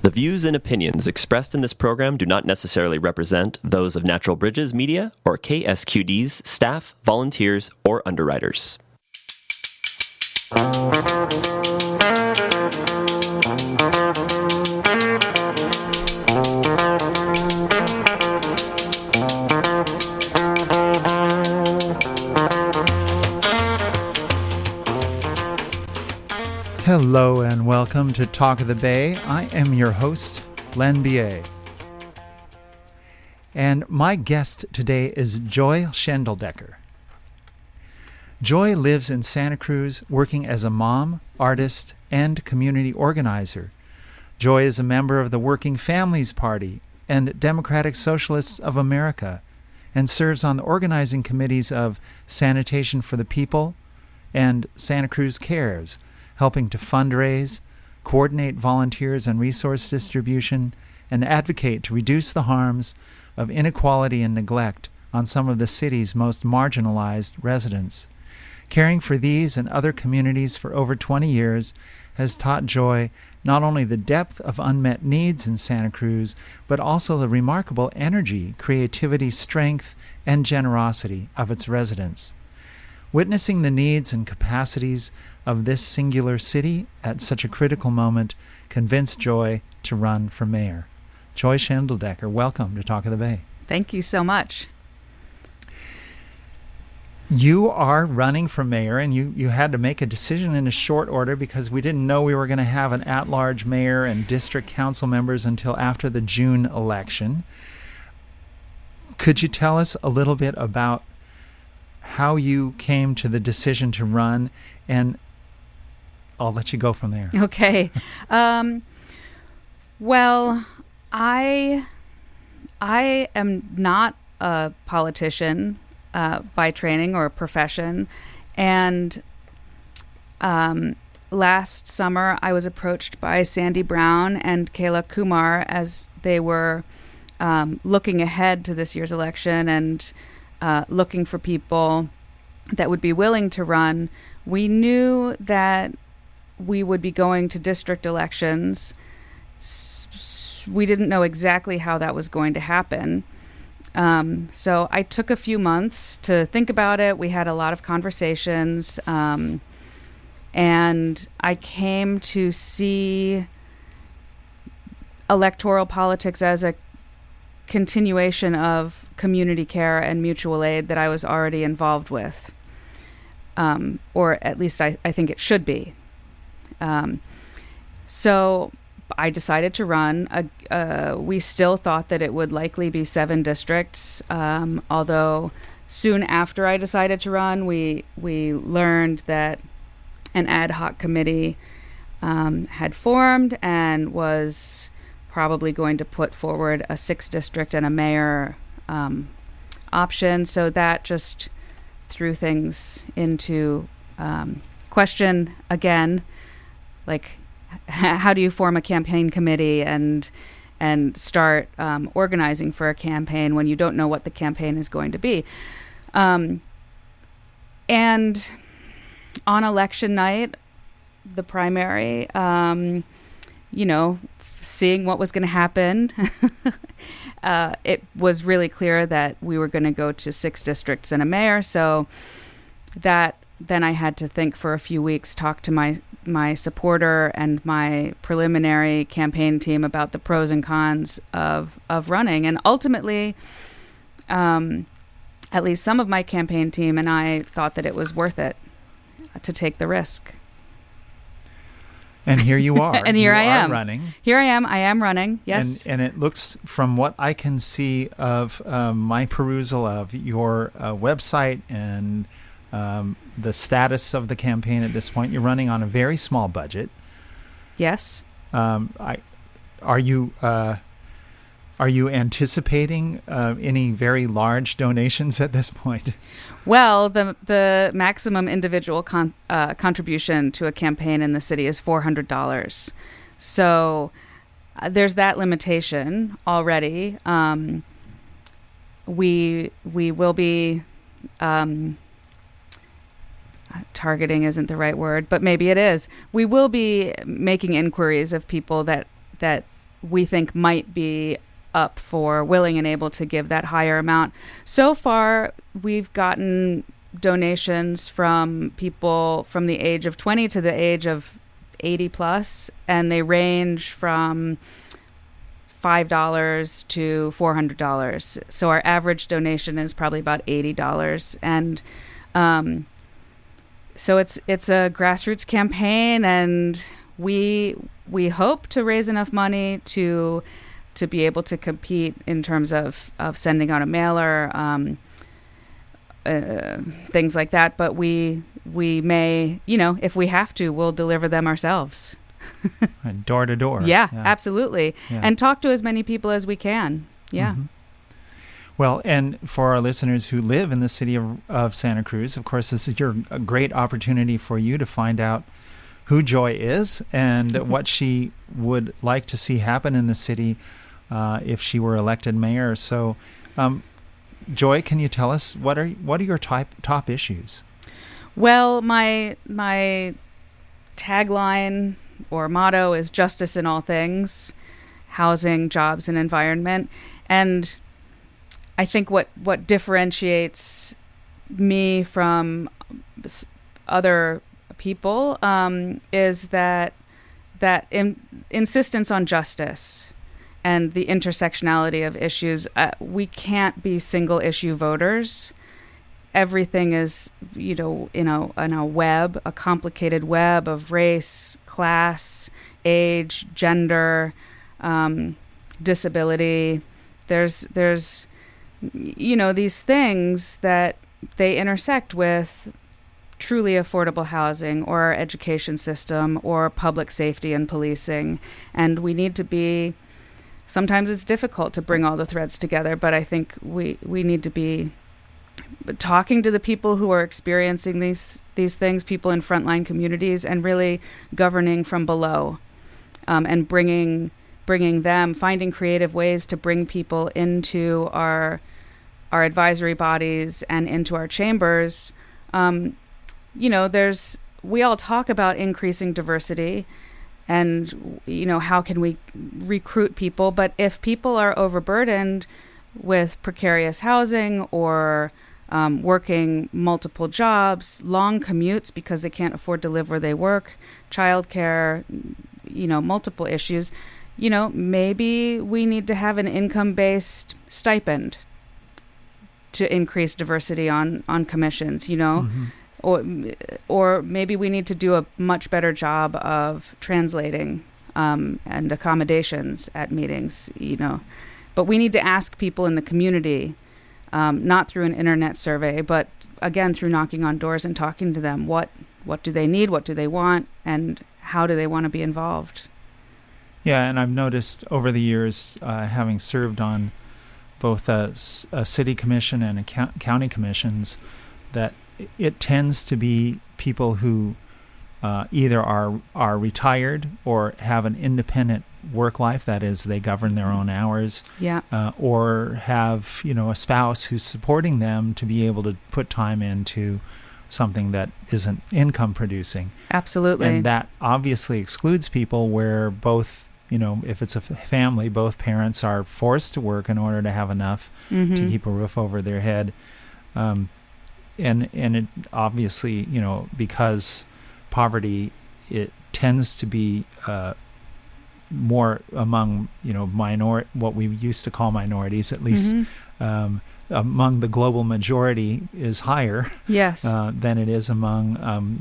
The views and opinions expressed in this program do not necessarily represent those of Natural Bridges Media or KSQD's staff, volunteers, or underwriters. Hello and welcome to Talk of the Bay. I am your host, Len B.A. And my guest today is Joy Schendledecker. Joy lives in Santa Cruz working as a mom, artist, and community organizer. Joy is a member of the Working Families Party and Democratic Socialists of America and serves on the organizing committees of Sanitation for the People and Santa Cruz Cares, helping to fundraise, coordinate volunteers and resource distribution, and advocate to reduce the harms of inequality and neglect on some of the city's most marginalized residents. Caring for these and other communities for over 20 years has taught Joy not only the depth of unmet needs in Santa Cruz, but also the remarkable energy, creativity, strength, and generosity of its residents. Witnessing the needs and capacities of this singular city at such a critical moment convinced Joy to run for mayor. Joy Schendledecker, welcome to Talk of the Bay. Thank you so much. You are running for mayor, and you had to make a decision in a short order because we didn't know we were going to have an at-large mayor and district council members until after the June election. Could you tell us a little bit about how you came to the decision to run, and I'll let you go from there. Okay. Well, I am not a politician by training or profession, and last summer I was approached by Sandy Brown and Kayla Kumar as they were looking ahead to this year's election and looking for people that would be willing to run. We knew that we would be going to district elections. We didn't know exactly how that was going to happen. So I took a few months to think about it. We had a lot of conversations. And I came to see electoral politics as a continuation of community care and mutual aid that I was already involved with. Or at least I think it should be. So I decided to run. We still thought that it would likely be 7 districts, although soon after I decided to run, we learned that an ad hoc committee had formed and was probably going to put forward a 6-district and a mayor option. So that just threw things into question again, like how do you form a campaign committee and start organizing for a campaign when you don't know what the campaign is going to be. And on election night, the primary, seeing what was going to happen, it was really clear that we were going to go to 6 districts and a mayor. So that then I had to think for a few weeks, talk to my supporter and my preliminary campaign team about the pros and cons of running. And ultimately, at least some of my campaign team and I thought that it was worth it to take the risk. And here you are. And here I am running. Here I am. I am running. Yes. And it looks, from what I can see of my perusal of your website and the status of the campaign at this point, you're running on a very small budget. Yes. Are you anticipating any very large donations at this point? Well, the maximum individual contribution to a campaign in the city is $400. So there's that limitation already. We will be targeting isn't the right word, but maybe it is. We will be making inquiries of people that we think might be up for willing and able to give that higher amount. So far, we've gotten donations from people from the age of 20 to the age of 80 plus, and they range from $5 to $400. So our average donation is probably about $80, and so it's a grassroots campaign, and we hope to raise enough money to be able to compete in terms of sending out a mailer, things like that. But we may, if we have to, we'll deliver them ourselves. Door to door. Yeah, absolutely. Yeah. And talk to as many people as we can. Yeah. Mm-hmm. Well, and for our listeners who live in the city of Santa Cruz, of course, this is a great opportunity for you to find out who Joy is and what she would like to see happen in the city if she were elected mayor. So, Joy, can you tell us what are your top issues? Well, my tagline or motto is justice in all things, housing, jobs, and environment. And I think what differentiates me from other people is that insistence on justice and the intersectionality of issues. We can't be single issue voters. Everything is, in a web, a complicated web of race, class, age, gender, disability. There's these things that they intersect with truly affordable housing or our education system or public safety and policing. And we need to be, sometimes it's difficult to bring all the threads together, but I think we need to be talking to the people who are experiencing these things, people in frontline communities, and really governing from below, and bringing them, finding creative ways to bring people into our advisory bodies and into our chambers. We all talk about increasing diversity and, how can we recruit people? But if people are overburdened with precarious housing or working multiple jobs, long commutes because they can't afford to live where they work, childcare, multiple issues, maybe we need to have an income-based stipend to increase diversity on commissions, Mm-hmm. Or maybe we need to do a much better job of translating and accommodations at meetings, But we need to ask people in the community, not through an internet survey, but again, through knocking on doors and talking to them. What do they need? What do they want? And how do they want to be involved? Yeah, and I've noticed over the years, having served on both a city commission and a county commissions, that it tends to be people who either are retired or have an independent work life, that is, they govern their own hours, or have a spouse who's supporting them to be able to put time into something that isn't income producing. Absolutely. And that obviously excludes people where both, if it's a family, both parents are forced to work in order to have enough mm-hmm. to keep a roof over their head. And it obviously, because poverty, it tends to be more among, what we used to call minorities, at least mm-hmm. Among the global majority is higher yes. Than it is among,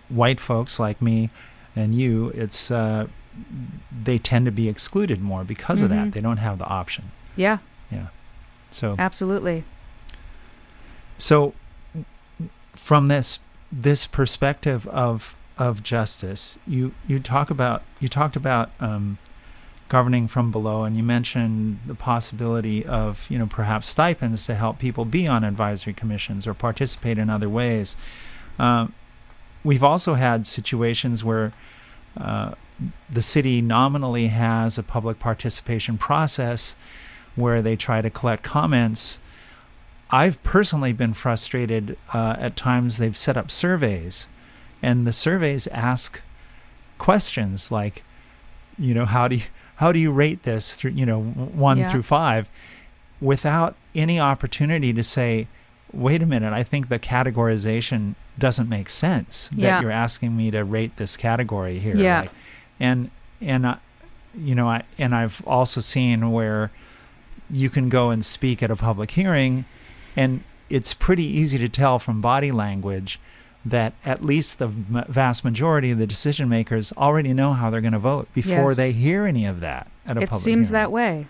white folks like me and you. It's they tend to be excluded more because mm-hmm. of that. They don't have the option. Yeah. Yeah. So absolutely. So from this perspective of justice, you talked about governing from below, and you mentioned the possibility of perhaps stipends to help people be on advisory commissions or participate in other ways. We've also had situations where the city nominally has a public participation process where they try to collect comments. I've personally been frustrated at times. They've set up surveys, and the surveys ask questions like, how do you rate this through, 1 through 5, without any opportunity to say, wait a minute, I think the categorization doesn't make sense that you're asking me to rate this category here. Yeah. And I've also seen where you can go and speak at a public hearing, and it's pretty easy to tell from body language that at least the vast majority of the decision makers already know how they're going to vote before they hear any of that at a public hearing. It seems that way.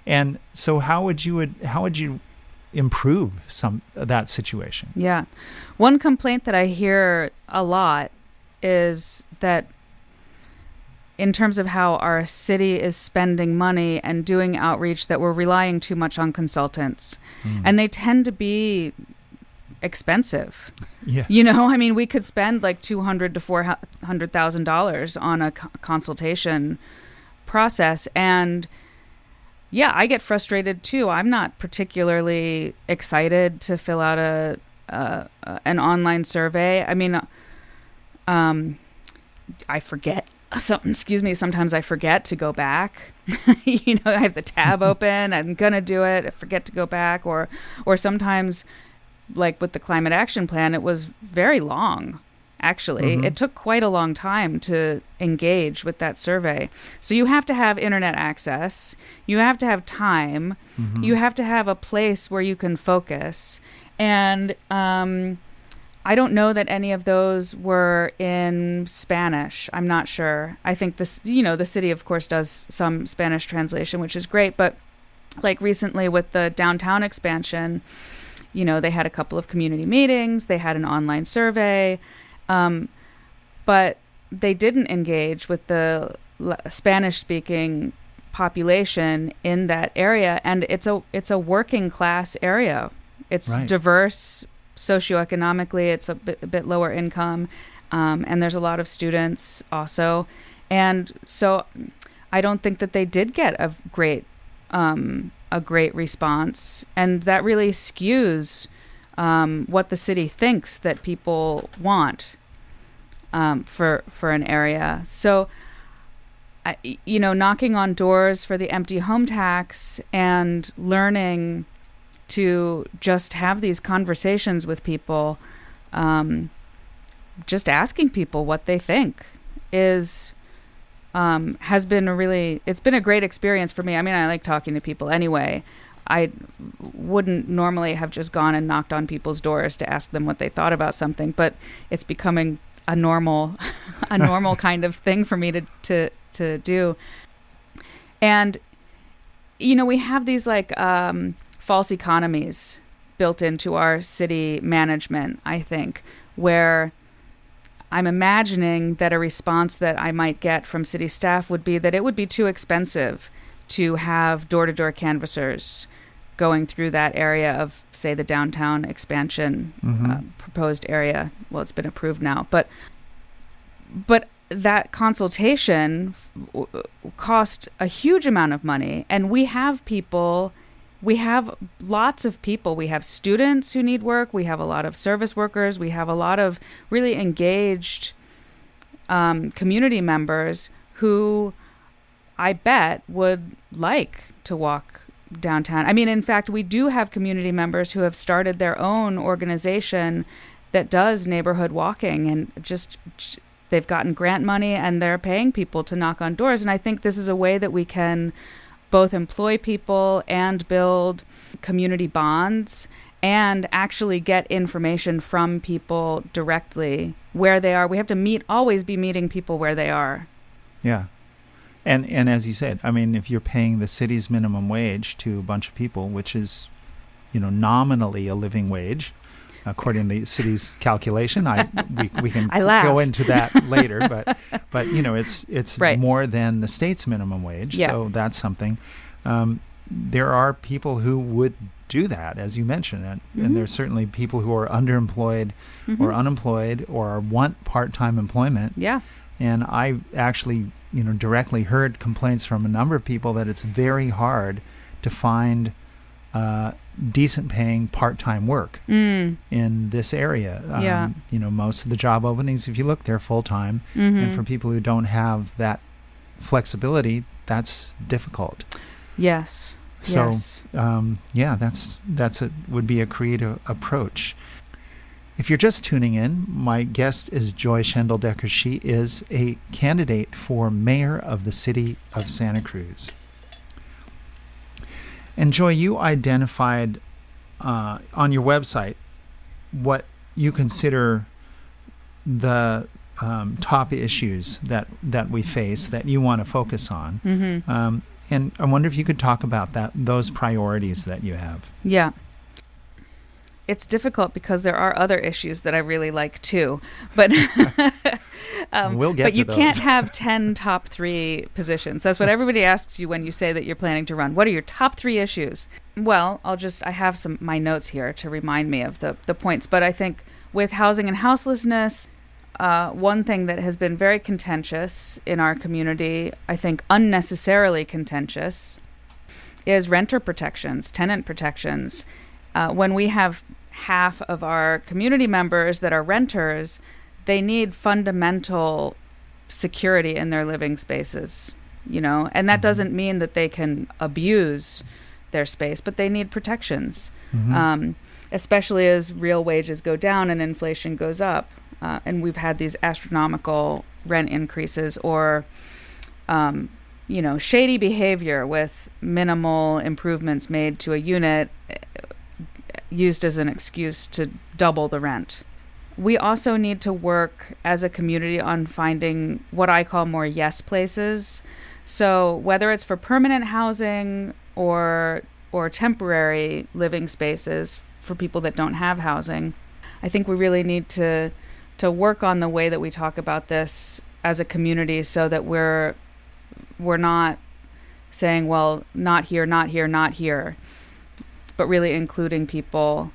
And so how would you improve that situation? Yeah. One complaint that I hear a lot is that in terms of how our city is spending money and doing outreach, that we're relying too much on consultants. And they tend to be expensive. Yes. We could spend like $200,000 to $400,000 on a consultation process. And yeah, I get frustrated too. I'm not particularly excited to fill out an online survey. I mean, I forget something. Excuse me. Sometimes I forget to go back. I have the tab open. I'm gonna do it. I forget to go back, or sometimes, like with the climate action plan, it was very long. Actually, it took quite a long time to engage with that survey. So you have to have internet access. You have to have time. You have to have a place where you can focus. And I don't know that any of those were in Spanish. I'm not sure. I think the city, of course, does some Spanish translation, which is great. But like recently with the downtown expansion, they had a couple of community meetings. They had an online survey. But they didn't engage with the Spanish-speaking population in that area, and it's a working class area. It's diverse socioeconomically. It's a bit lower income, and there's a lot of students also, and so I don't think that they did get a great response, and that really skews what the city thinks that people want. For an area. So, knocking on doors for the empty home tax and learning to just have these conversations with people, just asking people what they think has been it's been a great experience for me. I mean, I like talking to people anyway. I wouldn't normally have just gone and knocked on people's doors to ask them what they thought about something, but it's becoming a normal kind of thing for me to do. And we have these like false economies built into our city management, I think, where I'm imagining that a response that I might get from city staff would be that it would be too expensive to have door-to-door canvassers going through that area of, say, the downtown expansion proposed area. Well, it's been approved now, but that consultation cost a huge amount of money, and we have lots of people. We have students who need work. We have a lot of service workers. We have a lot of really engaged community members who I bet would like to walk downtown. I mean, in fact, we do have community members who have started their own organization that does neighborhood walking, and just they've gotten grant money and they're paying people to knock on doors. And I think this is a way that we can both employ people and build community bonds and actually get information from people directly where they are. We have to always be meeting people where they are. Yeah. And as you said, I mean, if you're paying the city's minimum wage to a bunch of people, which is, nominally a living wage, according to the city's calculation, we can go into that later, but it's right. More than the state's minimum wage, so that's something. There are people who would do that, as you mentioned, and there's certainly people who are underemployed or unemployed or want part-time employment. Yeah, and I actually directly heard complaints from a number of people that it's very hard to find decent paying part-time work in this area. Most of the job openings, if you look, they're full-time. And for people who don't have that flexibility, that's difficult. Yes. So, Yes. would be a creative approach. If you're just tuning in, my guest is Joy Schendledecker. She is a candidate for mayor of the city of Santa Cruz. And Joy, you identified on your website what you consider the top issues that we face that you want to focus on. Mm-hmm. And I wonder if you could talk about those priorities that you have. Yeah. It's difficult because there are other issues that I really like too, but we'll get but to you those. can't have 10 top 3 positions. That's what everybody asks you when you say that you're planning to run. What are your top 3 issues? Well, I have my notes here to remind me of the points, but I think with housing and houselessness, one thing that has been very contentious in our community, I think unnecessarily contentious, is renter protections, tenant protections. When we have half of our community members that are renters, they need fundamental security in their living spaces, and that doesn't mean that they can abuse their space, but they need protections, especially as real wages go down and inflation goes up. And we've had these astronomical rent increases or, shady behavior with minimal improvements made to a unit used as an excuse to double the rent. We also need to work as a community on finding what I call more yes places. So whether it's for permanent housing or temporary living spaces for people that don't have housing, I think we really need to work on the way that we talk about this as a community so that we're not saying, well, not here, not here, not here, but really including people,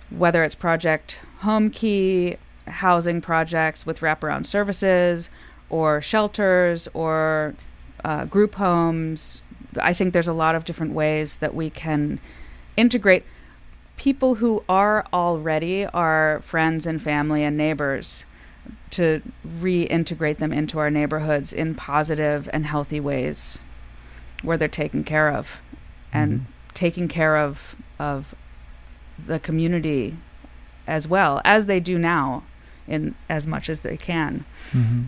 whether it's Project Home Key, housing projects with wraparound services, or shelters, or group homes. I think there's a lot of different ways that we can integrate people who are already our friends and family and neighbors to reintegrate them into our neighborhoods in positive and healthy ways where they're taken care of and taking care of the community as well as they do now in as much as they can. Mm-hmm.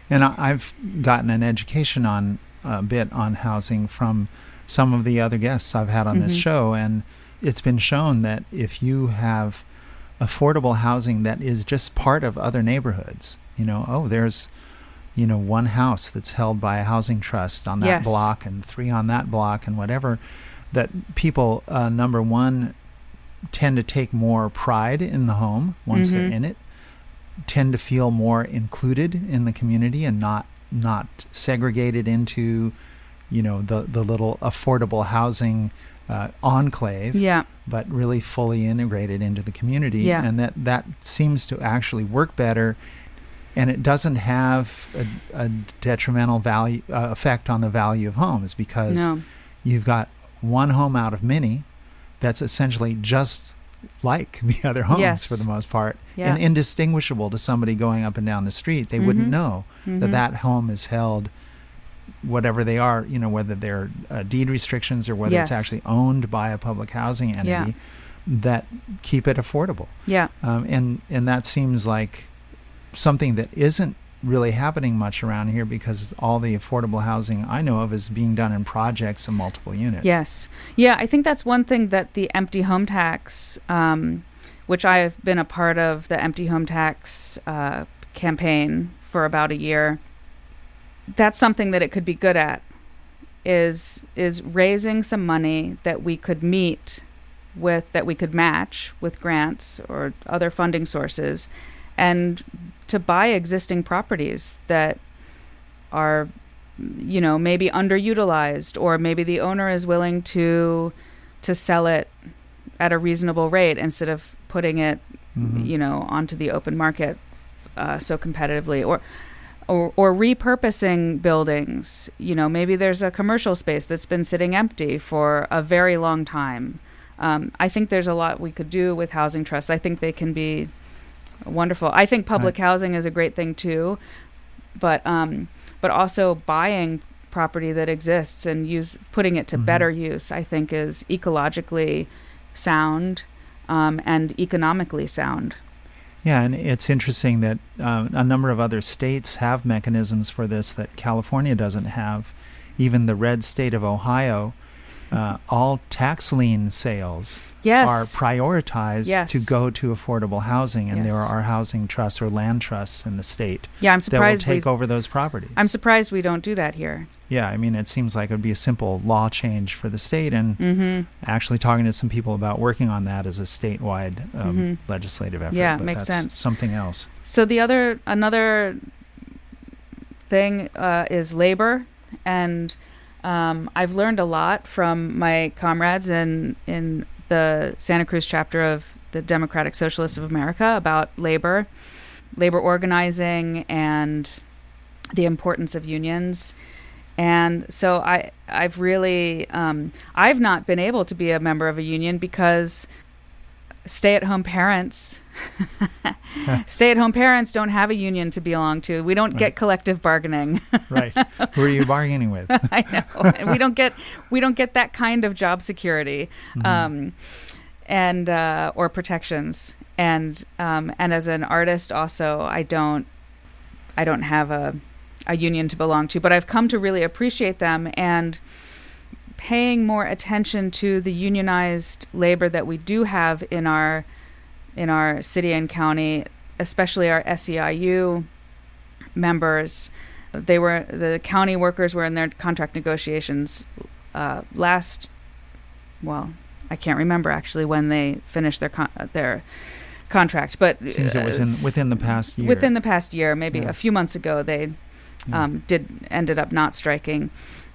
And I've gotten an education on a bit on housing from some of the other guests I've had on this show, and it's been shown that if you have affordable housing that is just part of other neighborhoods, there's one house that's held by a housing trust on that block and 3 on that block and whatever, that people, number one, tend to take more pride in the home once they're in it, tend to feel more included in the community and not segregated into, the little affordable housing enclave, but really fully integrated into the community. Yeah. And that seems to actually work better, and it doesn't have a detrimental value effect on the value of homes, because you've got one home out of many that's essentially just like the other homes for the most part, and indistinguishable to somebody going up and down the street. They wouldn't know that home is held, whatever they are, whether they're deed restrictions or whether it's actually owned by a public housing entity, that keep it affordable. And that seems like something that isn't really happening much around here, because all the affordable housing I know of is being done in projects of multiple units. I think that's one thing that the empty home tax, which I've been a part of the empty home tax campaign for about a year, that's something that it could be good at, is raising some money that we could match with grants or other funding sources, and to buy existing properties that are, maybe underutilized, or maybe the owner is willing to sell it at a reasonable rate instead of putting it, onto the open market so competitively, or repurposing buildings. Maybe there's a commercial space that's been sitting empty for a very long time. I think there's a lot we could do with housing trusts. I think they can be wonderful. I think public housing is a great thing too, but but also buying property that exists and putting it to better use, I think, is ecologically sound and economically sound. Yeah, and it's interesting that a number of other states have mechanisms for this that California doesn't have. Even the red state of Ohio, all tax lien sales are prioritized to go to affordable housing, and there are housing trusts or land trusts in the state I'm surprised that will take over those properties. I'm surprised we don't do that here. Yeah, I mean, it seems like it would be a simple law change for the state, and actually talking to some people about working on that as a statewide legislative effort. Yeah, but makes that's sense. Something else. So another thing is labor, and I've learned a lot from my comrades in the Santa Cruz chapter of the Democratic Socialists of America about labor organizing, and the importance of unions. And so I've really I've not been able to be a member of a union because stay-at-home parents don't have a union to belong to. We don't get collective bargaining. Right. Who are you bargaining with? I know. And we don't get that kind of job security and or protections. And as an artist also, I don't have a union to belong to, but I've come to really appreciate them, and paying more attention to the unionized labor that we do have in our city and county, especially our SEIU members. The county workers were in their contract negotiations I can't remember actually when they finished their contract, but it seems it was within the past year. Within the past year, maybe a few months ago, they ended up not striking.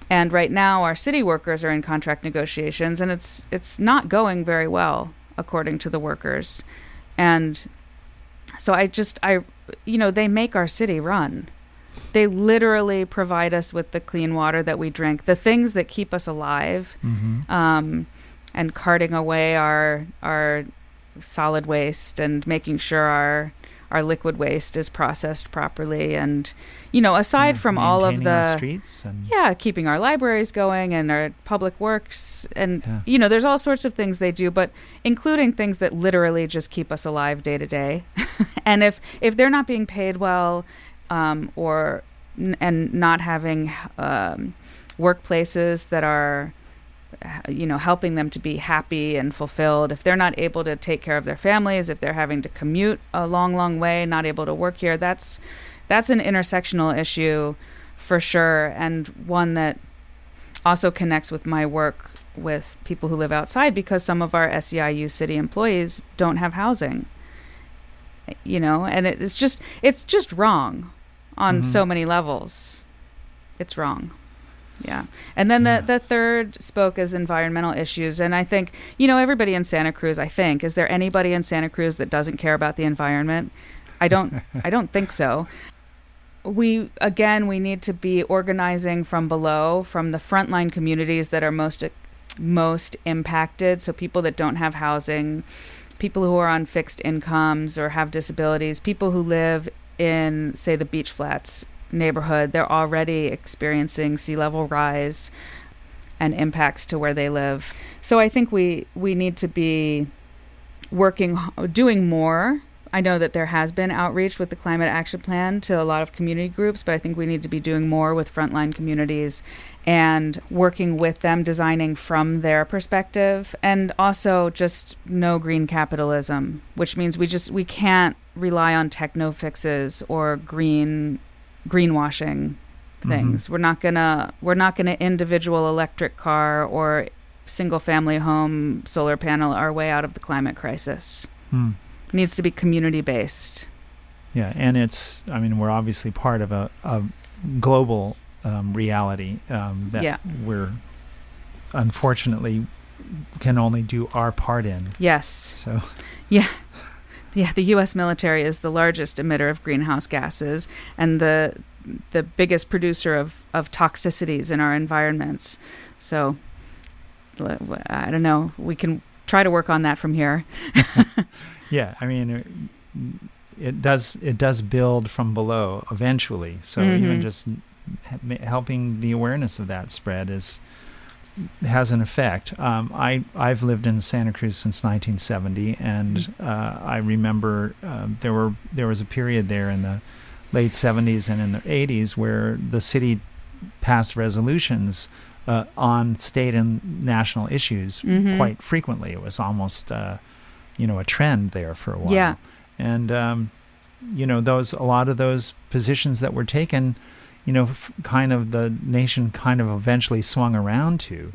And right now, our city workers are in contract negotiations, and it's not going very well, according to the workers. And so they make our city run. They literally provide us with the clean water that we drink, the things that keep us alive, and carting away our solid waste, and making sure our liquid waste is processed properly, and aside from all of the streets and keeping our libraries going and our public works, and there's all sorts of things they do, but including things that literally just keep us alive day to day. And if they're not being paid well, and not having workplaces that are helping them to be happy and fulfilled, if they're not able to take care of their families, if they're having to commute a long way, not able to work here, that's an intersectional issue for sure, and one that also connects with my work with people who live outside, because some of our SEIU city employees don't have housing, and it's just wrong on so many levels. It's wrong. Yeah. And then the third spoke is environmental issues. And I think, everybody in Santa Cruz, is there anybody in Santa Cruz that doesn't care about the environment? I don't think so. We need to be organizing from below, from the frontline communities that are most impacted. So people that don't have housing, people who are on fixed incomes or have disabilities, people who live in, say, the Beach Flats neighborhood. They're already experiencing sea level rise and impacts to where they live. So I think we need to be doing more. I know that there has been outreach with the Climate Action Plan to a lot of community groups, but I think we need to be doing more with frontline communities and working with them, designing from their perspective, and also just no green capitalism, which means we can't rely on techno fixes or greenwashing things. We're not gonna individual electric car or single family home solar panel our way out of the climate crisis. It needs to be community based. Yeah, and we're obviously part of a global reality that we're unfortunately can only do our part in. Yes. So Yeah, the U.S. military is the largest emitter of greenhouse gases and the biggest producer of toxicities in our environments. So, I don't know. We can try to work on that from here. Yeah, it does build from below eventually. So even just helping the awareness of that spread has an effect. I've lived in Santa Cruz since 1970, and I remember there was a period there in the late 70s and in the 80s where the city passed resolutions on state and national issues quite frequently. It was almost a trend there for a while. Yeah. And a lot of those positions that were taken, kind of the nation kind of eventually swung around to.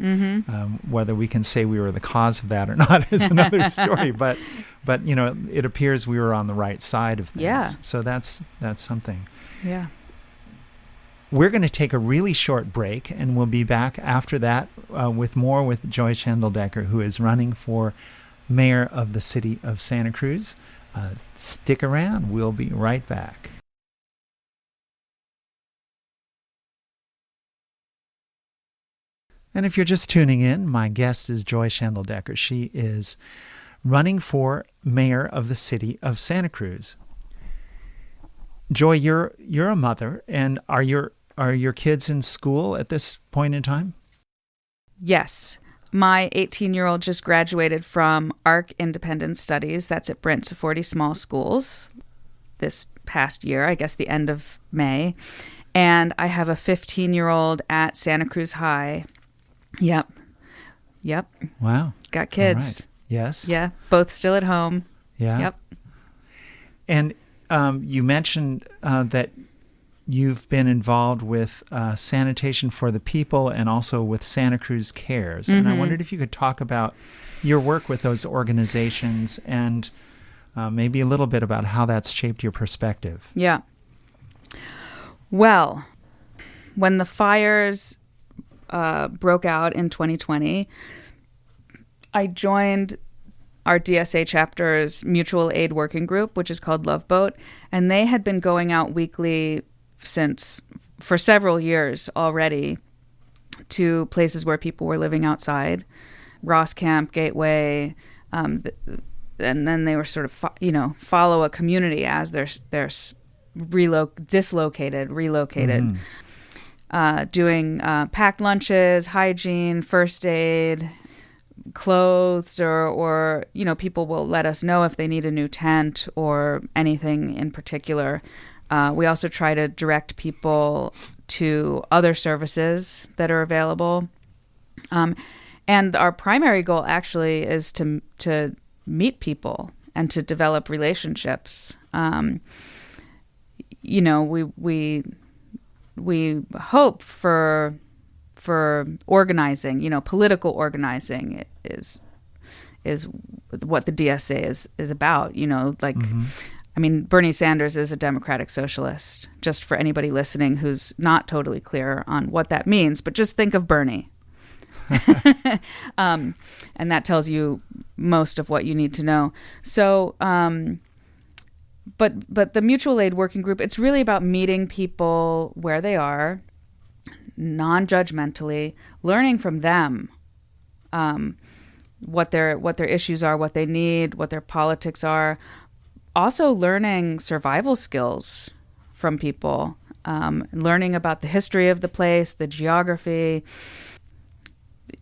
Whether we can say we were the cause of that or not is another story. But it appears we were on the right side of things. Yeah. So that's something. Yeah. We're going to take a really short break, and we'll be back after that with more with Joy Schendledecker, who is running for mayor of the city of Santa Cruz. Stick around. We'll be right back. And if you're just tuning in, my guest is Joy Schendledecker. She is running for mayor of the city of Santa Cruz. Joy, you're a mother, and are your kids in school at this point in time? Yes. My 18-year-old just graduated from ARC Independent Studies. That's at Brent Sefordi Small Schools this past year, I guess the end of May. And I have a 15-year-old at Santa Cruz High. Yep. Wow. Got kids. All right. Yes. Yeah. Both still at home. Yeah. Yep. And you mentioned that you've been involved with Sanitation for the People and also with Santa Cruz Cares. And I wondered if you could talk about your work with those organizations and maybe a little bit about how that's shaped your perspective. Yeah. Well, when the fires broke out in 2020, I joined our DSA chapter's mutual aid working group, which is called Love Boat, and they had been going out weekly for several years already to places where people were living outside, Ross Camp, Gateway, and then they were sort of follow a community as they're relocated, doing packed lunches, hygiene, first aid, clothes, or people will let us know if they need a new tent or anything in particular. We also try to direct people to other services that are available. And our primary goal actually is to meet people and to develop relationships. We hope for organizing, political organizing is what the DSA is about, I mean, Bernie Sanders is a democratic socialist, just for anybody listening who's not totally clear on what that means, but just think of Bernie. And that tells you most of what you need to know. So, but the mutual aid working group, it's really about meeting people where they are, non-judgmentally, learning from them, what their issues are, what they need, what their politics are. Also learning survival skills from people, learning about the history of the place, the geography.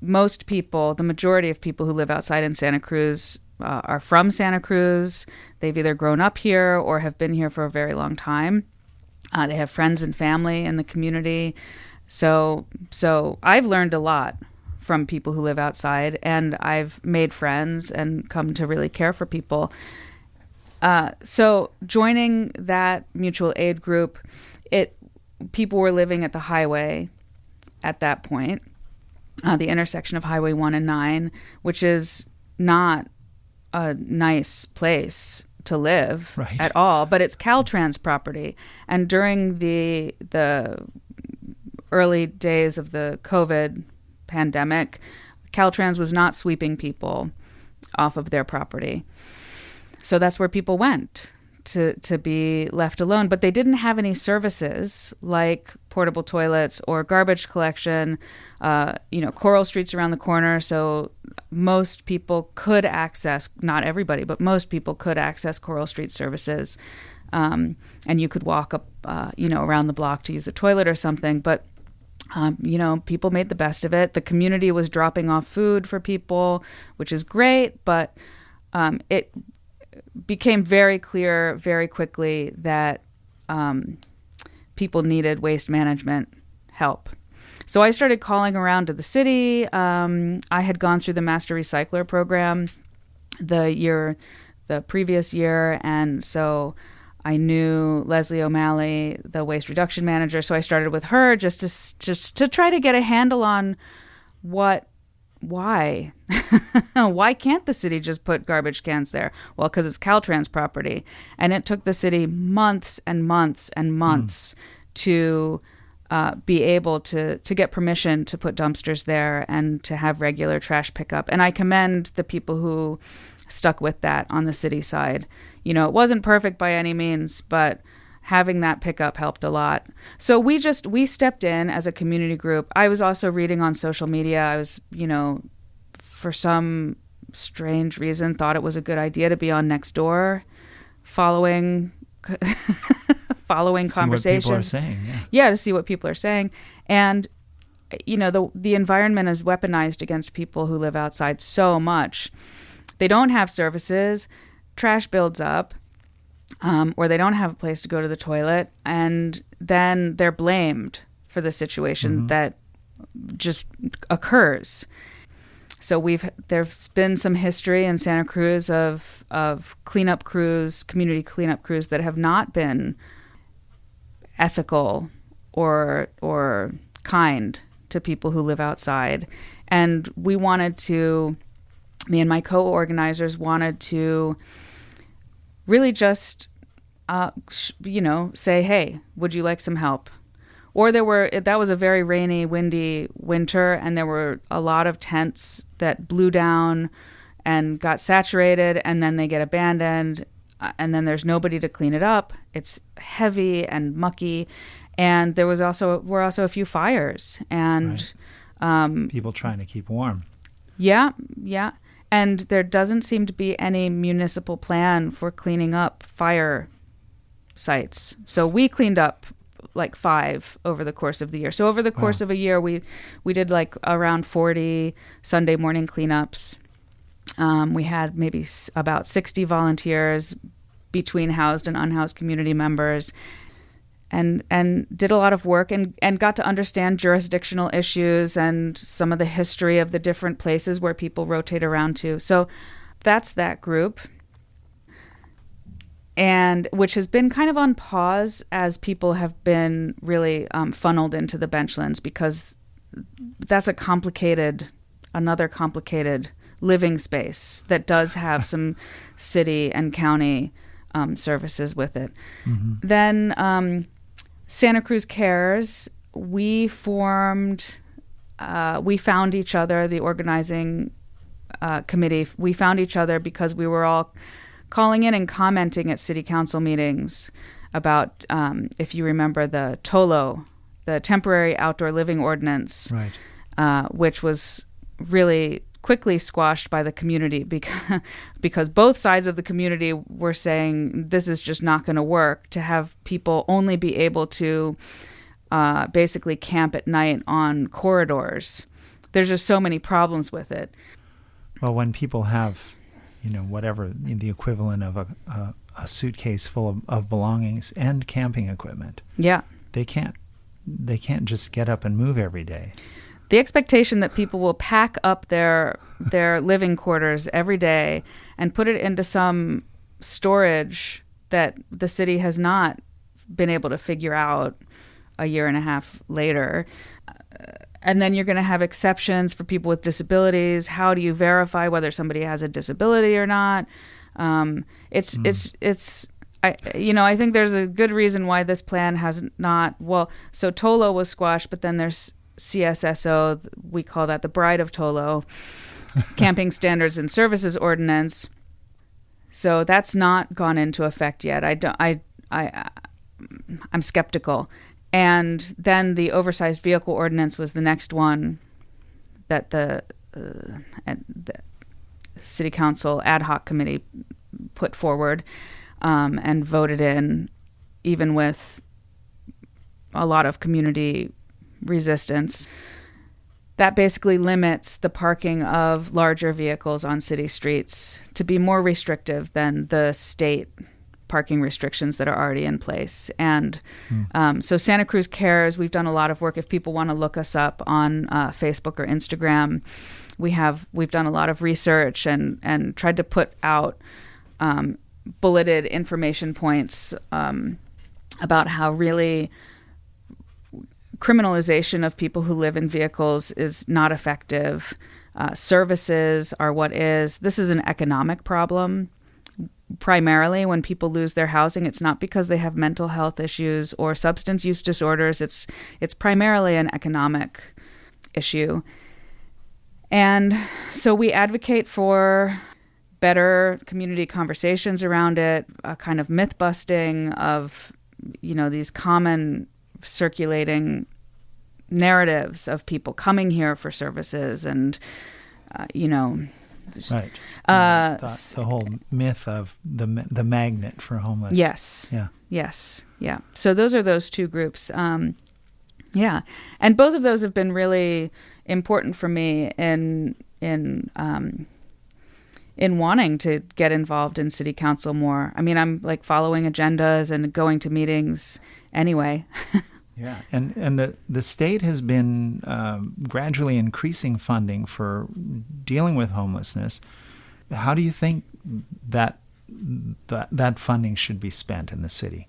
Most people, the majority of people who live outside in Santa Cruz are from Santa Cruz. They've either grown up here or have been here for a very long time. They have friends and family in the community. So I've learned a lot from people who live outside, and I've made friends and come to really care for people. So joining that mutual aid group, people were living at the highway at that point, the intersection of Highway 1 and 9, which is not a nice place to live at all, but it's Caltrans property. And during the early days of the COVID pandemic, Caltrans was not sweeping people off of their property. So that's where people went to be left alone. But they didn't have any services like portable toilets or garbage collection. Coral Street's around the corner, so most people could access, not everybody, but most people could access Coral Street services. and you could walk up, around the block to use a toilet or something. But people made the best of it. The community was dropping off food for people, which is great, but it became very clear very quickly that people needed waste management help. So I started calling around to the city. I had gone through the Master Recycler program the previous year, and so I knew Leslie O'Malley, the waste reduction manager. So I started with her just to try to get a handle on why why can't the city just put garbage cans there? Well, because it's Caltrans property, and it took the city months and months and months to be able to get permission to put dumpsters there and to have regular trash pickup. And I commend the people who stuck with that on the city side. It wasn't perfect by any means, but having that pickup helped a lot. So we stepped in as a community group. I was also reading on social media. I was, for some strange reason, thought it was a good idea to be on Nextdoor, following conversation. See what people are saying. Yeah, to see what people are saying. And the environment is weaponized against people who live outside so much. They don't have services. Trash builds up, or they don't have a place to go to the toilet, and then they're blamed for the situation that just occurs. So there's been some history in Santa Cruz of cleanup crews, community cleanup crews that have not been ethical or kind to people who live outside, and me and my co-organizers wanted to really just, say, hey, would you like some help? Or that was a very rainy, windy winter, and there were a lot of tents that blew down and got saturated, and then they get abandoned, and then there's nobody to clean it up. It's heavy and mucky, and were also a few fires, and people trying to keep warm. Yeah. And there doesn't seem to be any municipal plan for cleaning up fire sites. So we cleaned up like 5 over the course of the year. So over the course of a year, we did like around 40 Sunday morning cleanups. We had maybe about 60 volunteers between housed and unhoused community members, and did a lot of work and got to understand jurisdictional issues and some of the history of the different places where people rotate around to. So that's that group, and which has been kind of on pause as people have been really funneled into the benchlands, because that's another complicated living space that does have some city and county services with it. Then Santa Cruz Cares, we found each other, the organizing committee. We found each other because we were all calling in and commenting at city council meetings about, if you remember, the TOLO, the Temporary Outdoor Living Ordinance, which was really quickly squashed by the community because both sides of the community were saying this is just not going to work, to have people only be able to basically camp at night on corridors. There's just so many problems with it. Well, when people have, whatever the equivalent of a suitcase full of belongings and camping equipment, they can't just get up and move every day. The expectation that people will pack up their living quarters every day and put it into some storage that the city has not been able to figure out a year and a half later. And then you're going to have exceptions for people with disabilities. How do you verify whether somebody has a disability or not? I think there's a good reason why this plan has not. Well, so TOLO was squashed, but then there's CSSO, we call that the Bride of TOLO, Camping Standards and Services Ordinance. So that's not gone into effect yet. I'm skeptical. And then the Oversized Vehicle Ordinance was the next one that the City Council ad hoc committee put forward. and voted in, even with a lot of community resistance. That basically limits the parking of larger vehicles on city streets to be more restrictive than the state parking restrictions that are already in place. And so Santa Cruz Cares, we've done a lot of work. If people want to look us up on Facebook or Instagram, we've done a lot of research and tried to put out bulleted information points about how really criminalization of people who live in vehicles is not effective. Services are what is. This is an economic problem. Primarily, when people lose their housing, it's not because they have mental health issues or substance use disorders. It's primarily an economic issue. And so we advocate for better community conversations around it, a kind of myth busting of, these common circulating narratives of people coming here for services and, Right. The whole myth of the magnet for homeless. Yes. Yeah. Yes. Yeah. So those are those two groups. Yeah. And both of those have been really important for me in wanting to get involved in city council more. I mean, I'm like following agendas and going to meetings anyway. Yeah, and the state has been gradually increasing funding for dealing with homelessness. How do you think that funding should be spent in the city?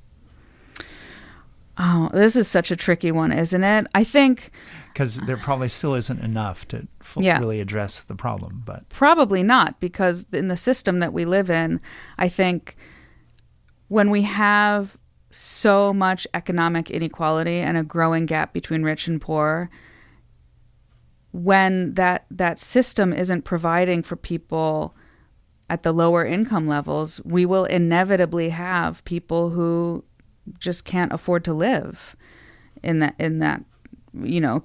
Oh, this is such a tricky one, isn't it? I think because there probably still isn't enough to really address the problem, but probably not, because in the system that we live in, I think when we have so much economic inequality and a growing gap between rich and poor, when that system isn't providing for people at the lower income levels, we will inevitably have people who just can't afford to live in that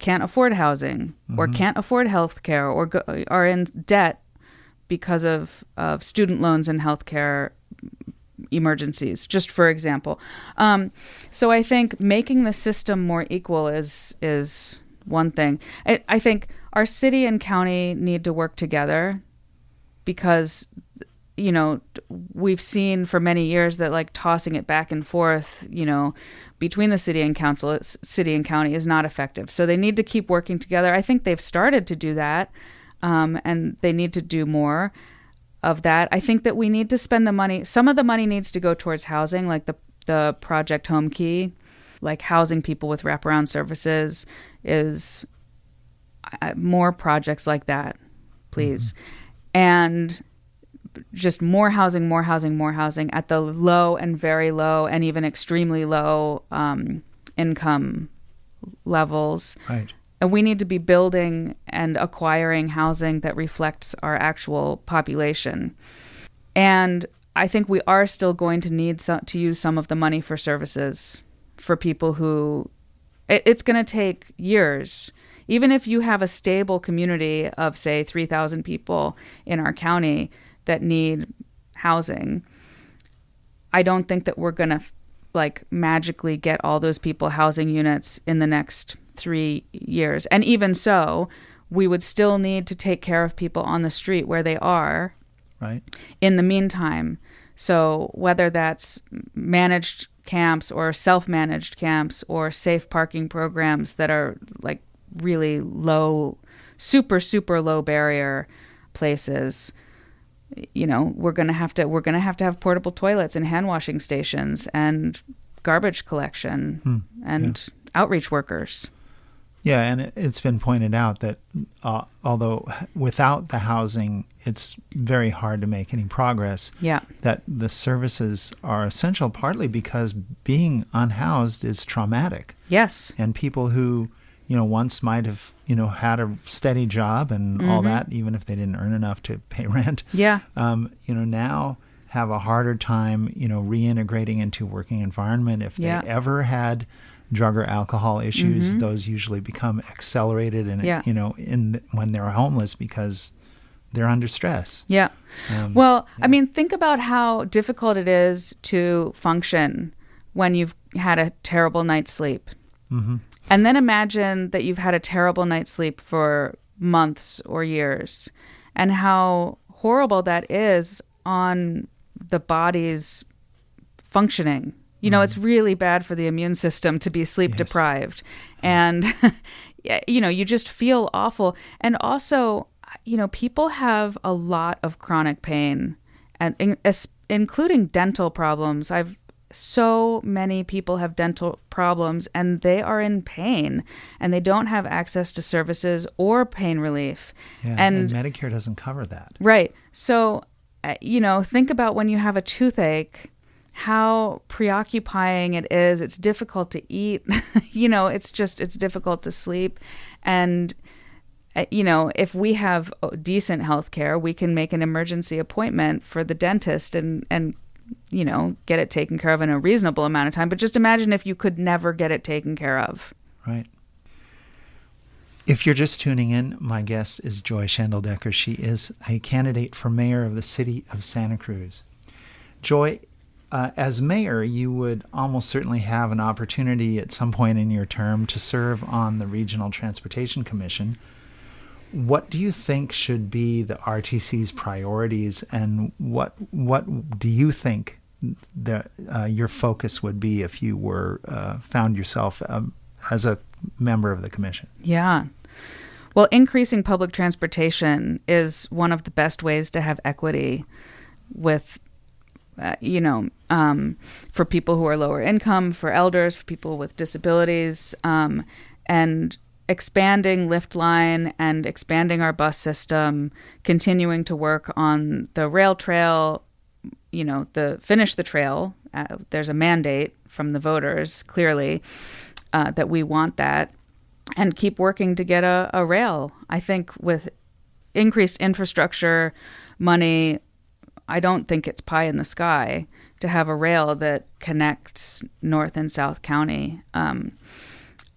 can't afford housing or can't afford health care or are in debt because of student loans and health care emergencies, just for example. So I think making the system more equal is one thing. I think our city and county need to work together because, we've seen for many years that like tossing it back and forth, between the city and county is not effective. So they need to keep working together. I think they've started to do that, and they need to do more of that. I think that we need to spend the money. Some of the money needs to go towards housing, like the Project Home Key, like housing people with wraparound services is more projects like that, please. And just more housing at the low and very low and even extremely low income levels. Right. And we need to be building and acquiring housing that reflects our actual population. And I think we are still going to need to use some of the money for services for people who... It's going to take years. Even if you have a stable community of, say, 3,000 people in our county that need housing, I don't think that we're going to magically get all those people housing units in the next 3 years. And even so, we would still need to take care of people on the street where they are, right, in the meantime. So whether that's managed camps or self-managed camps or safe parking programs that are like really low, super low barrier places, we're going to have to have portable toilets and hand washing stations and garbage collection and outreach workers. Yeah, and it's been pointed out that although without the housing, it's very hard to make any progress. Yeah. That the services are essential partly because being unhoused is traumatic. Yes. And people who, once might have, had a steady job and all that, even if they didn't earn enough to pay rent. Yeah. Now have a harder time, reintegrating into working environment. If they ever had drug or alcohol issues, those usually become accelerated and when they're homeless because they're under stress. Yeah. I mean, think about how difficult it is to function when you've had a terrible night's sleep. Mm-hmm. And then imagine that you've had a terrible night's sleep for months or years, and how horrible that is on the body's functioning. It's really bad for the immune system to be sleep deprived. And, you just feel awful. And also, people have a lot of chronic pain, and including dental problems. So many people have dental problems, and they are in pain, and they don't have access to services or pain relief. Yeah, and Medicare doesn't cover that. Right. So, think about when you have a toothache, how preoccupying it is. It's difficult to eat. It's difficult to sleep. And, if we have decent health care, we can make an emergency appointment for the dentist and get it taken care of in a reasonable amount of time. But just imagine if you could never get it taken care of. Right. If you're just tuning in, my guest is Joy Schendledecker. She is a candidate for mayor of the city of Santa Cruz. Joy, as mayor, you would almost certainly have an opportunity at some point in your term to serve on the Regional Transportation Commission. What do you think should be the RTC's priorities, and what do you think that your focus would be if you were found yourself as a member of the commission? Yeah. Well, increasing public transportation is one of the best ways to have equity with, for people who are lower income, for elders, for people with disabilities, and expanding Lift Line and expanding our bus system, continuing to work on the rail trail, finish the trail. There's a mandate from the voters, clearly, that we want that, and keep working to get a rail. I think with increased infrastructure money, I don't think it's pie in the sky to have a rail that connects North and South County.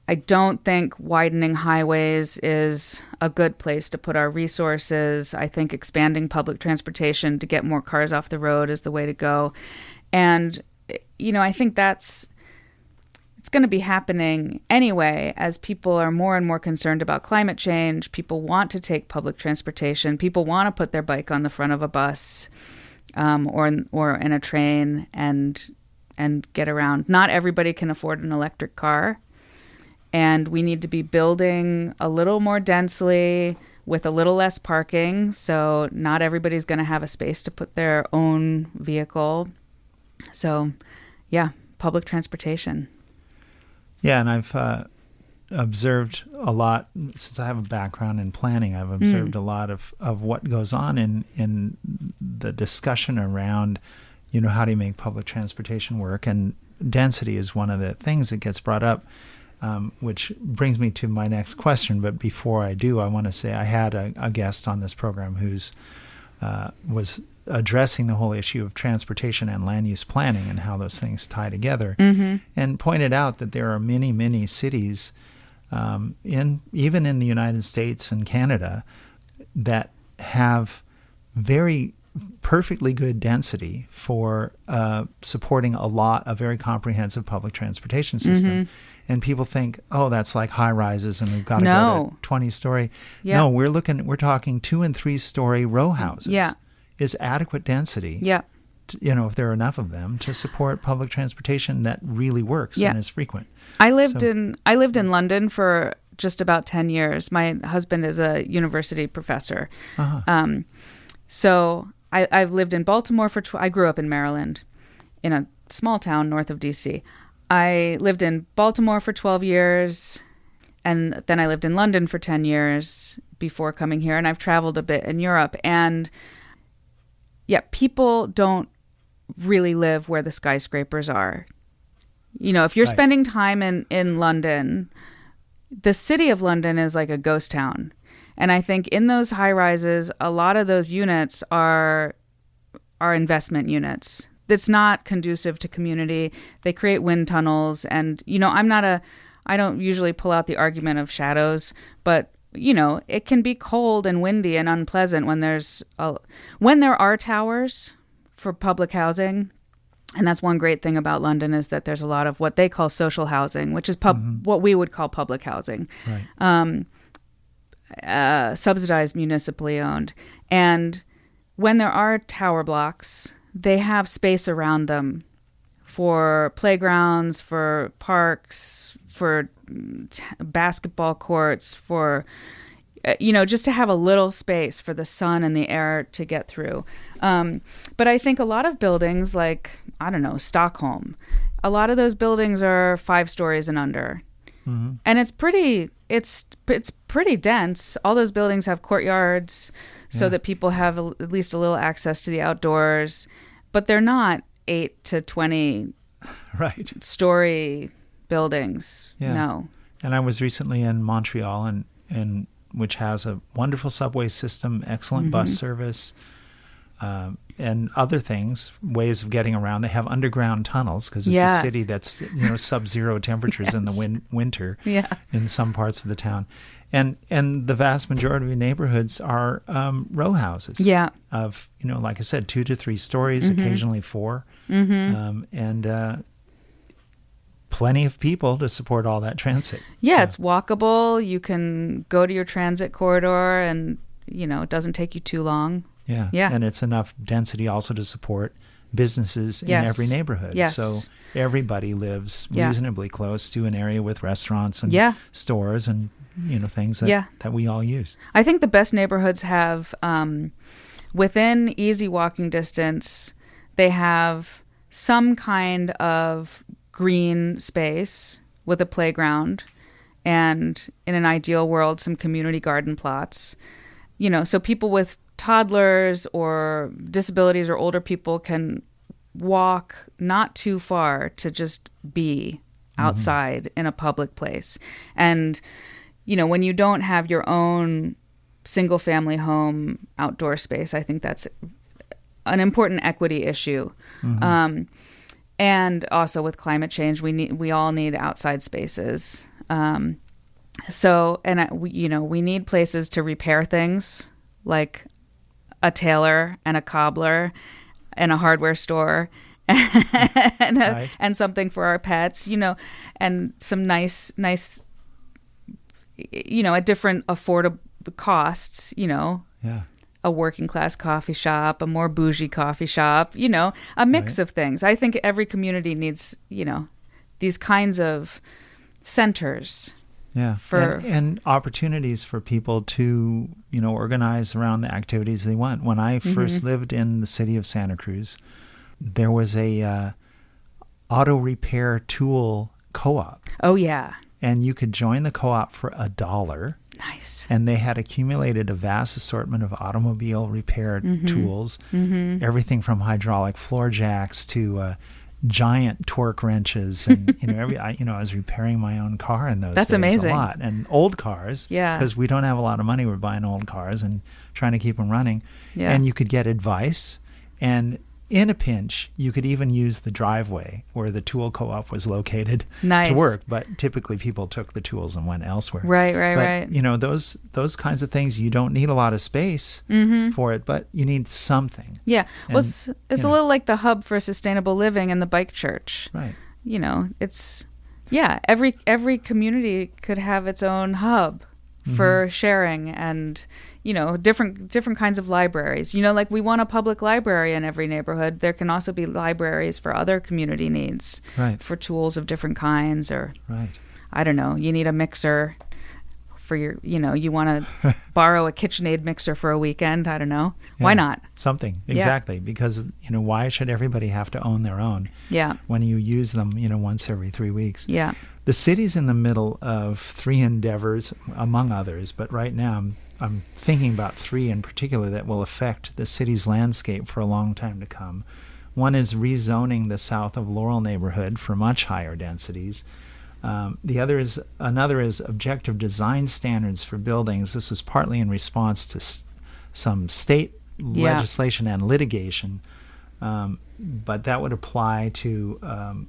I don't think widening highways is a good place to put our resources. I think expanding public transportation to get more cars off the road is the way to go. And, I think it's going to be happening anyway as people are more and more concerned about climate change. People want to take public transportation. People want to put their bike on the front of a bus or in a train and get around. Not everybody can afford an electric car. And we need to be building a little more densely with a little less parking. So not everybody's going to have a space to put their own vehicle. So, yeah, public transportation. Yeah, and I've observed a lot, since I have a background in planning, I've observed a lot of what goes on in the discussion around, how do you make public transportation work? And density is one of the things that gets brought up. Which brings me to my next question. But before I do, I want to say I had a guest on this program who's was addressing the whole issue of transportation and land use planning and how those things tie together, and pointed out that there are many, many cities, even in the United States and Canada, that have very perfectly good density for supporting a very comprehensive public transportation system. And people think, oh, that's like high rises and we've got to go to 20-story. Yeah. No, we're talking 2- and 3-story row houses. Yeah. Is adequate density. Yeah. If there are enough of them to support public transportation that really works and is frequent. I lived in London for just about 10 years. My husband is a university professor. So I've lived in Baltimore I grew up in Maryland, in a small town north of D.C. I lived in Baltimore for 12 years, and then I lived in London for 10 years before coming here, and I've traveled a bit in Europe. And yeah, people don't really live where the skyscrapers are. If you're spending time in London, the city of London is like a ghost town. And I think in those high rises, a lot of those units are investment units. It's not conducive to community. They create wind tunnels. And, I don't usually pull out the argument of shadows, but it can be cold and windy and unpleasant when there are towers for public housing. And that's one great thing about London, is that there's a lot of what they call social housing, which is what we would call public housing, Right. Subsidized, municipally owned. And when there are tower blocks, they have space around them for playgrounds, for parks, for basketball courts, for just to have a little space for the sun and the air to get through. But I think a lot of buildings, like, I don't know, Stockholm, a lot of those buildings are 5 stories and under. Mm-hmm. And it's pretty dense. All those buildings have courtyards so that people have at least a little access to the outdoors, but they're not 8 to 20 right. story buildings. Yeah. No. And I was recently in Montreal, and which has a wonderful subway system, excellent bus service, and other things, ways of getting around. They have underground tunnels because it's a city that's sub-zero temperatures in the winter in some parts of the town. And the vast majority of the neighborhoods are row houses. Yeah. Of, like I said, 2 to 3 stories, occasionally 4. And plenty of people to support all that transit. Yeah, so. It's walkable. You can go to your transit corridor and, it doesn't take you too long. Yeah. Yeah. And it's enough density also to support businesses in every neighborhood. Yes. So everybody lives reasonably close to an area with restaurants and stores and, things that we all use. I think the best neighborhoods have, within easy walking distance, they have some kind of green space with a playground, and in an ideal world, some community garden plots. So people with toddlers or disabilities or older people can walk not too far to just be outside in a public place. And, when you don't have your own single family home outdoor space, I think that's an important equity issue. And also with climate change, we all need outside spaces. We need places to repair things, like a tailor and a cobbler and a hardware store and something for our pets, and some nice, at different affordable costs, a working class coffee shop, a more bougie coffee shop, a mix of things. I think every community needs, these kinds of centers. Yeah. And opportunities for people to, organize around the activities they want. When I first lived in the city of Santa Cruz, there was a auto repair tool co-op. Oh, yeah. And you could join the co-op for $1. Nice. And they had accumulated a vast assortment of automobile repair tools, everything from hydraulic floor jacks to giant torque wrenches. And I was repairing my own car in those That's days amazing. a lot. And old cars, because we don't have a lot of money. We're buying old cars and trying to keep them running. Yeah. And you could get advice, and in a pinch, you could even use the driveway where the tool co-op was located to work. But typically people took the tools and went elsewhere. Right. Those kinds of things, you don't need a lot of space for it, but you need something. Yeah. And, well, it's a little like the hub for sustainable living and the bike church. Right. Every community could have its own hub for sharing, and different kinds of libraries. Like we want a public library in every neighborhood. There can also be libraries for other community needs, for tools of different kinds, or I don't know, you need a mixer for your, you want to borrow a KitchenAid mixer for a weekend. I don't know. Yeah, why not? Something. Exactly. Yeah. Because, why should everybody have to own their own? Yeah. When you use them, once every 3 weeks. Yeah. The city's in the middle of 3 endeavors, among others, but right now I'm thinking about 3 in particular that will affect the city's landscape for a long time to come. One is rezoning the south of Laurel neighborhood for much higher densities. Another is objective design standards for buildings. This was partly in response to some state legislation and litigation, but that would apply to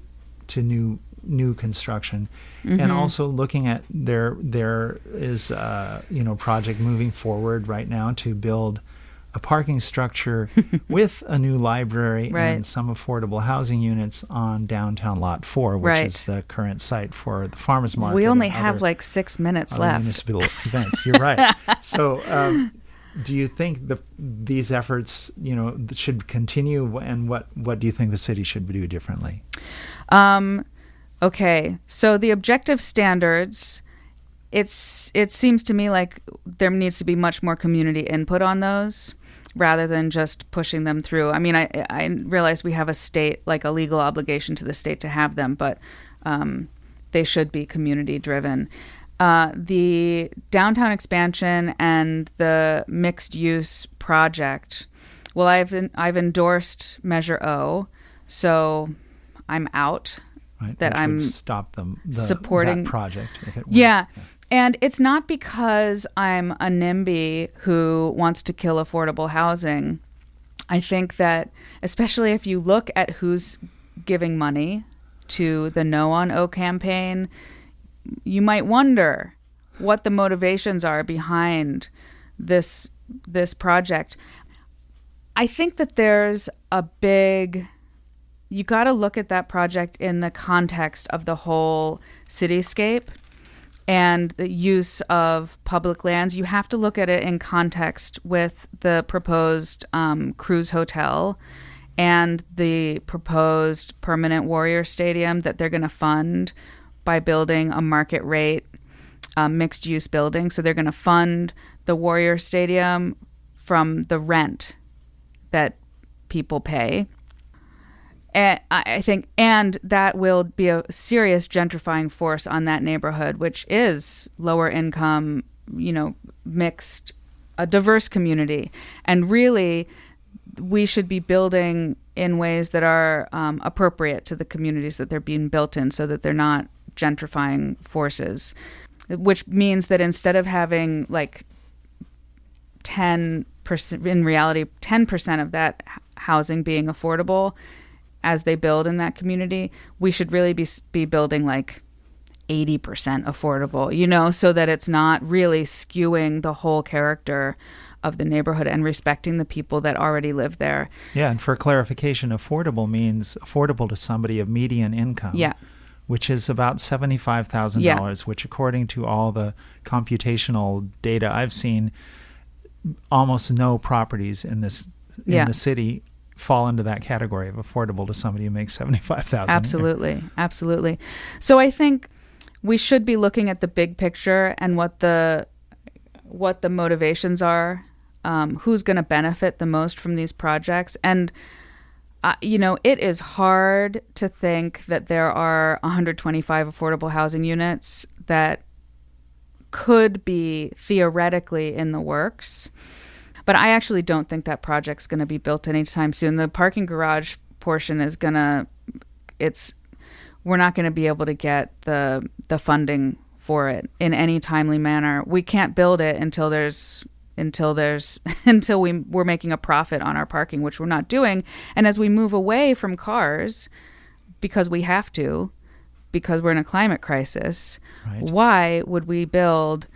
new new construction, and also looking at there is project moving forward right now to build a parking structure with a new library and some affordable housing units on downtown Lot 4, which is the current site for the farmers market. We only have like 6 minutes left. Municipal events. You're right. So, do you think these efforts, should continue, and what do you think the city should do differently? Okay, so the objective standards, it seems to me like there needs to be much more community input on those, rather than just pushing them through. I mean, I realize we have a legal obligation to the state to have them, but they should be community driven. The downtown expansion and the mixed use project, well, I've endorsed Measure O, so I'm out. Right, that which I'm would stop supporting that project. If it yeah. And it's not because I'm a NIMBY who wants to kill affordable housing. I think that, especially if you look at who's giving money to the No on O campaign, you might wonder what the motivations are behind this project. I think that there's you got to look at that project in the context of the whole cityscape and the use of public lands. You have to look at it in context with the proposed cruise hotel and the proposed permanent Warrior Stadium that they're going to fund by building a market rate mixed use building. So they're going to fund the Warrior Stadium from the rent that people pay. And I think, and that will be a serious gentrifying force on that neighborhood, which is lower income, mixed, a diverse community. And really, we should be building in ways that are appropriate to the communities that they're being built in, so that they're not gentrifying forces, which means that instead of having like 10%, in reality, 10% of that housing being affordable, as they build in that community, we should really be building like 80% affordable, so that it's not really skewing the whole character of the neighborhood and respecting the people that already live there. Yeah, and for clarification, affordable means affordable to somebody of median income. Yeah. Which is about $75,000, which according to all the computational data I've seen, almost no properties in the city fall into that category of affordable to somebody who makes $75,000. Absolutely. So I think we should be looking at the big picture and what the motivations are, who's going to benefit the most from these projects. And it is hard to think that there are 125 affordable housing units that could be theoretically in the works. But I actually don't think that project's going to be built anytime soon. The parking garage portion is we're not going to be able to get the funding for it in any timely manner. We can't build it until we're making a profit on our parking, which we're not doing. And as we move away from cars, because we have to, because we're in a climate crisis, why would we build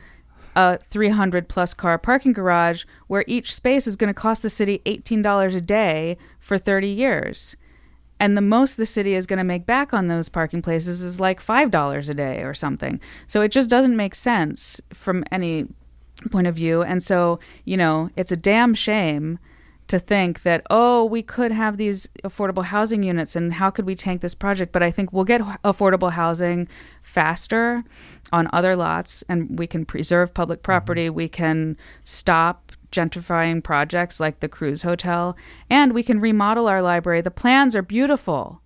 a 300 plus car parking garage where each space is going to cost the city $18 a day for 30 years? And the most the city is going to make back on those parking places is like $5 a day or something. So it just doesn't make sense from any point of view. And so, it's a damn shame to think that, we could have these affordable housing units and how could we tank this project? But I think we'll get affordable housing faster on other lots, and we can preserve public property. We can stop gentrifying projects like the cruise hotel, and we can remodel our library. The plans are beautiful.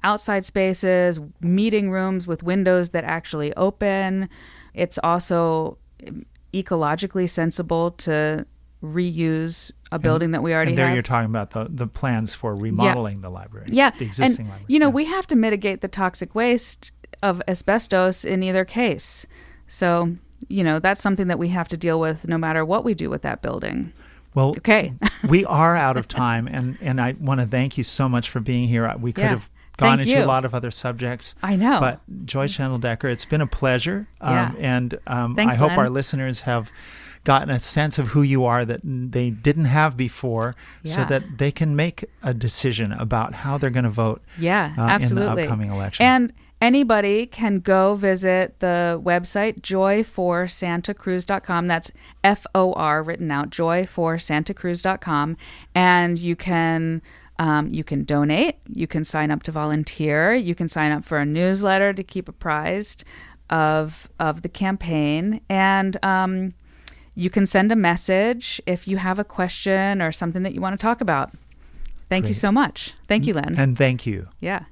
Outside spaces, meeting rooms with windows that actually open. It's also ecologically sensible to reuse a building that we already have. And there you're talking about the plans for remodeling the library. Yeah. The existing library. And, we have to mitigate the toxic waste of asbestos in either case. So, that's something that we have to deal with no matter what we do with that building. Well, okay. We are out of time, and I want to thank you so much for being here. We could have gone Thank into you. a lot of other subjects. I know. But Joy Schendledecker, it's been a pleasure. Yeah. And Thanks, I hope Len. our listeners have gotten a sense of who you are that they didn't have before, so Yeah. that they can make a decision about how they're going to vote Yeah, in absolutely. the upcoming election. And anybody can go visit the website joyforsantacruz.com. That's FOR written out, joyforsantacruz.com. And you can donate. You can sign up to volunteer. You can sign up for a newsletter to keep apprised of the campaign. And you can send a message if you have a question or something that you want to talk about. Thank you Great. so much. Thank you, Len. And thank you. Yeah.